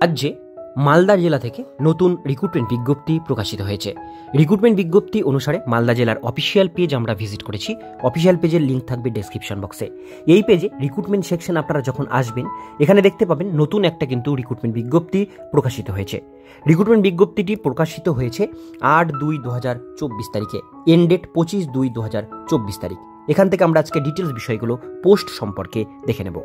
রাজ্যে মালদা জেলা থেকে নতুন রিক্রুটমেন্ট বিজ্ঞপ্তি প্রকাশিত হয়েছে। রিক্রুটমেন্ট বিজ্ঞপ্তি অনুসারে মালদা জেলার অফিসিয়াল পেজ আমরা ভিজিট করেছি। অফিসিয়াল পেজের লিঙ্ক থাকবে ডেসক্রিপশন বক্সে। এই পেজে রিক্রুটমেন্ট সেকশন আপনারা যখন আসবেন এখানে দেখতে পাবেন নতুন একটা কিন্তু রিক্রুটমেন্ট বিজ্ঞপ্তি প্রকাশিত হয়েছে। রিক্রুটমেন্ট বিজ্ঞপ্তিটি প্রকাশিত হয়েছে 8/2/2024 তারিখে, এন্ড ডেট 25/2/2024 তারিখ। এখান থেকে আমরা আজকে ডিটেলস বিষয়গুলো পোস্ট সম্পর্কে দেখে নেব।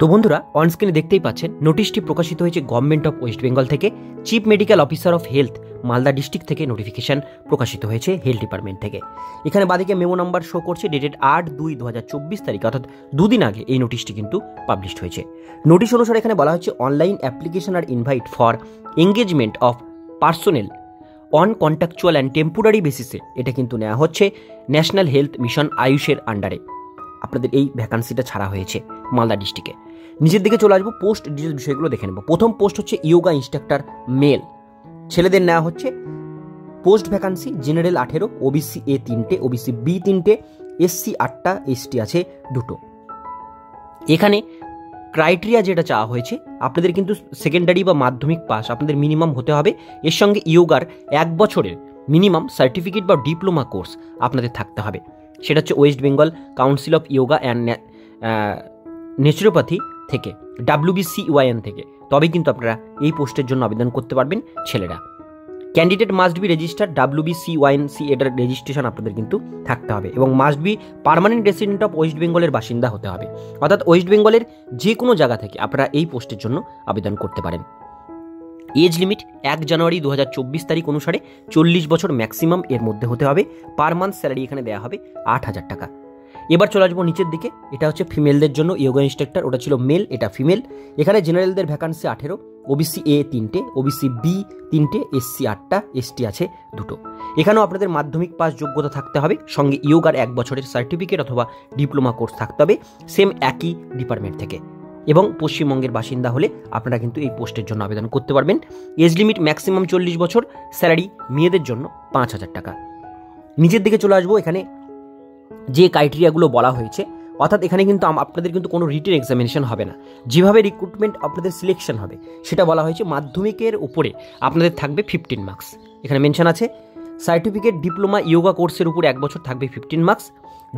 তো বন্ধুরা, অনস্ক্রিনে দেখতেই পাচ্ছেন নোটিশটি প্রকাশিত হয়েছে গভর্নমেন্ট অফ ওয়েস্ট বেঙ্গল থেকে। Chief medical officer of health Malda district থেকে নোটিফিকেশন প্রকাশিত হয়েছে হেলথ ডিপার্টমেন্ট থেকে। এখানে বাদিকে মেমো নাম্বার শো করছে, ডেটেড 8/2/2024 তারিখ, অর্থাৎ দুদিন আগে এই নোটিশটি কিন্তু পাবলিশড হয়েছে। নোটিশ অনুসারে এখানে বলা হচ্ছে অনলাইন অ্যাপ্লিকেশন আর invite for engagement of personnel on contractual and temporary বেসিসে এটা কিন্তু নেওয়া হচ্ছে ন্যাশনাল হেলথ মিশন আয়ুষের আন্ডারে। আপনাদের এই ভ্যাকান্সিটা ছাড়া হয়েছে মালদা ডিস্ট্রিক্টে। নিচের দিকে চলে আসবো, পোস্ট ডিটেলস বিষয়গুলো দেখে নেব। প্রথম পোস্ট হচ্ছে ইয়োগা ইনস্ট্রাক্টর মেল, ছেলেদের নেওয়া হচ্ছে। Post vacancy general 18, OBC A 3টে, ওবিসি বি 3টে, এসসি 8টা, এসটি আছে 2টো। এখানে ক্রাইটেরিয়া যেটা চাওয়া হয়েছে, আপনাদের কিন্তু সেকেন্ডারি বা মাধ্যমিক পাস আপনাদের মিনিমাম হতে হবে। এর সঙ্গে ইয়োগার 1 বছরের মিনিমাম সার্টিফিকেট বা ডিপ্লোমা কোর্স আপনাদের থাকতে হবে। সেটা হচ্ছে West Bengal council of yoga and naturopathy থেকে, WBCYN থেকে। তবেই কিন্তু আপনারা এই পোস্টের জন্য আবেদন করতে পারবেন ছেলেরা। Candidate must be registered WBCYNC, এটার রেজিস্ট্রেশন আপনাদের কিন্তু থাকতে হবে, এবং must be permanent resident of West বেঙ্গলের বাসিন্দা হতে হবে। অর্থাৎ ওয়েস্ট বেঙ্গলের যে কোনো জায়গা থেকে আপনারা এই পোস্টের জন্য আবেদন করতে পারেন। এজ লিমিট 1 জানুয়ারি 2024 তারিখ অনুসারে 40 বছর ম্যাক্সিমাম এর মধ্যে হতে হবে। পার মান্থ স্যালারি এখানে দেওয়া হবে 8,000 টাকা। এবার চলে আসবো নিচের দিকে, এটা হচ্ছে ফিমেলদের জন্য ইয়োগা ইনস্ট্রাক্টর, ওটা ছিল মেল, এটা ফিমেল। এখানে জেনারেলদের ভ্যাকান্সি 18, ওবিসি এ 3টে, ওবিসি বি 3টে, এসসি 8টা, এসটি আছে 2টো। এখানেও আপনাদের মাধ্যমিক পাস যোগ্যতা থাকতে হবে, সঙ্গে ইয়োগার 1 বছরের সার্টিফিকেট অথবা ডিপ্লোমা কোর্স থাকতে হবে, সেম একই ডিপার্টমেন্ট থেকে, এবং পশ্চিমবঙ্গের বাসিন্দা হলে আপনারা কিন্তু এই পোস্টের জন্য আবেদন করতে পারবেন। এজ লিমিট ম্যাক্সিমাম 40 বছর, স্যালারি মেয়েদের জন্য 5,000 টাকা। নিচের দিকে চলে আসবো, এখানে যে ক্রাইটেরিয়াগুলো বলা হয়েছে, অর্থাৎ এখানে কিন্তু আপনাদের কিন্তু কোনো রিটেন এক্সামিনেশন হবে না। যেভাবে রিক্রুটমেন্ট আপনাদের সিলেকশন হবে সেটা বলা হয়েছে, মাধ্যমিকের উপরে আপনাদের থাকবে 15 মার্কস। এখানে মেনশন আছে সার্টিফিকেট ডিপ্লোমা ইয়োগা কোর্সের উপরে 1 বছর থাকবে 15 মার্কস।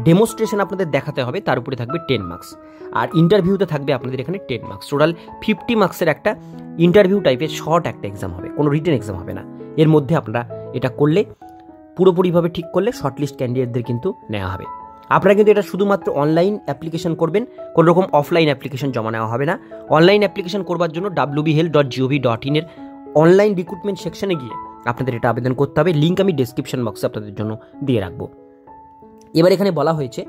ডেমনস্ট্রেশন আপনাদের দেখাতে হবে, তার উপরে থাকবে 10 মার্কস। আর ইন্টারভিউতে থাকবে আপনাদের এখানে 10 মার্কস। টোটাল 50 মার্কসের একটা ইন্টারভিউ টাইপের শর্ট একটা এক্সাম হবে, কোনো রিটেন এক্সাম হবে না। এর মধ্যে আপনারা এটা করলে, পুরোপুরিভাবে ঠিক করলে শর্টলিস্ট ক্যান্ডিডেটদের কিন্তু নেওয়া হবে। আপনারা কিন্তু এটা শুধুমাত্র অনলাইন অ্যাপ্লিকেশন করবেন, কোনো রকম অফলাইন অ্যাপ্লিকেশন জমা নেওয়া হবে না। অনলাইন অ্যাপ্লিকেশন করবার জন্য wbhealth.gov.in এর অনলাইন রিক্রুটমেন্ট সেকশনে গিয়ে আপনাদের এটা আবেদন করতে হবে। লিঙ্ক আমি ডেসক্রিপশন বক্সে আপনাদের জন্য দিয়ে রাখবো। এবার এখানে বলা হয়েছে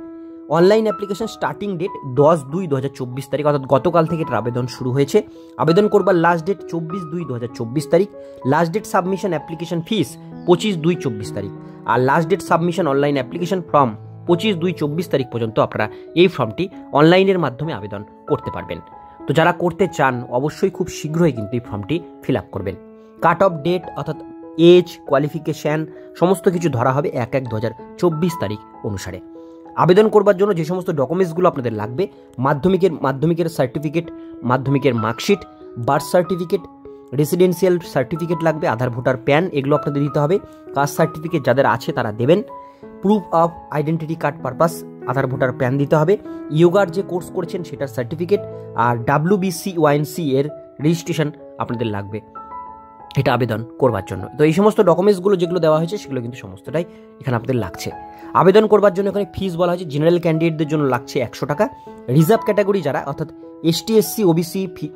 অনলাইন অ্যাপ্লিকেশন স্টার্টিং ডেট 10/2/2024 তারিখ, অর্থাৎ গতকাল থেকে এটার আবেদন শুরু হয়েছে। আবেদন করবার লাস্ট ডেট 24/2/2024 তারিখ। Last date submission application fees 25/2/24 তারিখ। আর last date submission online application form 25/2/24 তারিখ পর্যন্ত আপনারা এই ফর্মটি অনলাইনের মাধ্যমে আবেদন করতে পারবেন। তো যারা করতে চান অবশ্যই খুব শীঘ্রই কিন্তু এই ফর্মটি ফিল আপ করবেন। কাট অফ ডেট অর্থাৎ এজ, কোয়ালিফিকেশান সমস্ত কিছু ধরা হবে 1/1/2024 তারিখ অনুসারে। আবেদন করবার জন্য যে সমস্ত ডকুমেন্টসগুলো আপনাদের লাগবে, মাধ্যমিকের সার্টিফিকেট, মাধ্যমিকের marksheet, birth certificate, residential certificate লাগবে, আধার, ভোটার, প্যান, এগুলো আপনাদের দিতে হবে। কাস্ট সার্টিফিকেট যাদের আছে তারা দেবেন। Proof of identity card purpose, Aadhaar, voter, pan দিতে হবে। ইয়োগার যে কোর্স করেছেন সেটার সার্টিফিকেট, আর WBCYNC এর রেজিস্ট্রেশন আপনাদের লাগবে এটা আবেদন করবার জন্য। তো এই সমস্ত ডকুমেন্টসগুলো যেগুলো দেওয়া হয়েছে সেগুলো কিন্তু সমস্তটাই এখানে আপনাদের লাগছে। আবেদন করবার জন্য এখানে ফিস বলা হয়েছে, জেনারেল ক্যান্ডিডেটদের জন্য লাগছে 100 টাকা। রিজার্ভ ক্যাটাগরি যারা, অর্থাৎ ST, SC, OBC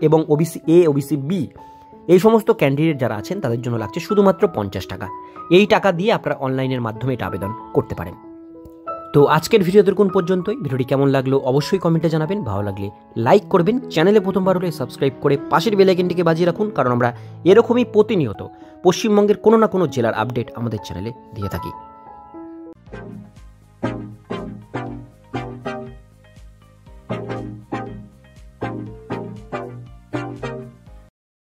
এবং OBC A, OBC B এই সমস্ত ক্যান্ডিডেট যারা আছেন তাদের জন্য লাগছে শুধুমাত্র 50 টাকা। এই টাকা দিয়ে আপনারা অনলাইনের মাধ্যমে এটা আবেদন করতে পারেন। তো আজকের ভিডিও দেখুন পর্যন্তই। ভিডিওটি কেমন লাগলো অবশ্যই কমেন্টে জানাবেন। ভালো লাগলে লাইক করবেন, চ্যানেলে প্রথমবার হলে সাবস্ক্রাইব করে পাশের বেল আইকনটিকে বাজিয়ে রাখুন, কারণ আমরা এরকমই প্রতিনিয়ত পশ্চিমবঙ্গের কোনো না কোনো জেলার আপডেট আমাদের চ্যানেলে দিয়ে থাকি।